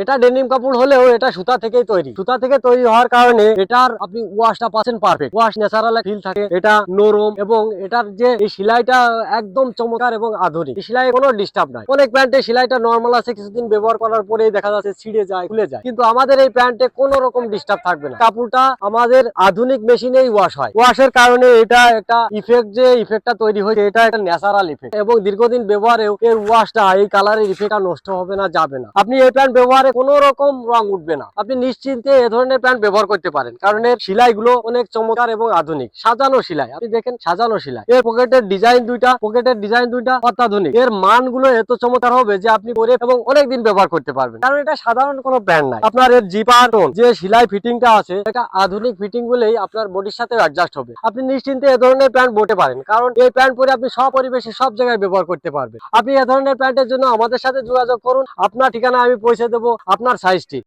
এটা ডেনিম কাপড় হলেও এটা সুতা থেকেই তৈরি। সুতা থেকে তৈরি হওয়ার কারণে এটার আপনি ওয়াশটা পাচ্ছেন পারফেক্ট। ওয়াশ ন্যাচারাল ফিল থাকে, এটা নরম এবং এটার যে এই সেলাইটা একদম চমৎকার এবং আধুনিক। এই সেলাই কোনো ডিস্টার্ব নাই। অনেক প্যান্টে সেলাইটা নর্মাল আছে, কিছুদিন ব্যবহার করার পরেই দেখা যাচ্ছে ছিঁড়ে যায়, খুলে যায়, কিন্তু আমাদের এই প্যান্টে কোনো রকম ডিস্টার্ব থাকবে না। কাপড়টা আমাদের আধুনিক মেশিনেই ওয়াশ হয়। ওয়াশের কারণে এটা একটা ইফেক্ট, যে ইফেক্টটা তৈরি হয়েছে এটা একটা ন্যাচারাল ইফেক্ট এবং দীর্ঘদিন ব্যবহারেও এর ওয়াশটা এই কালারের ইফেক্টটা নষ্ট হবে না, যাবে না। আপনি এই প্যান্ট ব্যবহারে কোনো রকম রং উঠবে না। আপনি নিশ্চিন্তে এ ধরনের প্যান্ট ব্যবহার করতে পারেন, কারণ এর সেলাইগুলো অনেক চমৎকার এবং আধুনিক। সাজানো সেলাই, আপনি দেখেন সাজানো সেলাই। এর পকেটের ডিজাইন দুইটা অত্যাধুনিক। এর মানগুলো এত চমৎকার হবে যে আপনি পরে এবং অনেকদিন ব্যবহার করতে পারবেন, কারণ এটা সাধারণ কোনো প্যান্ট নাই। আপনার এর জিপার যে সেলাই ফিটিংটা আছে এটা আধুনিক ফিটিং বলেই আপনার বডির সাথে অ্যাডজাস্ট হবে। আপনি নিশ্চিন্তে এ ধরনের প্যান্ট পরতে পারেন, কারণ এই প্যান্ট পরে আপনি সব পরিবেশে সব জায়গায় ব্যবহার করতে পারবেন। আপনি এ ধরনের প্যান্টের জন্য আমাদের সাথে যোগাযোগ করুন। আপনার ঠিকানা আমি পৌঁছে দেবো, আপনার সাইজটি।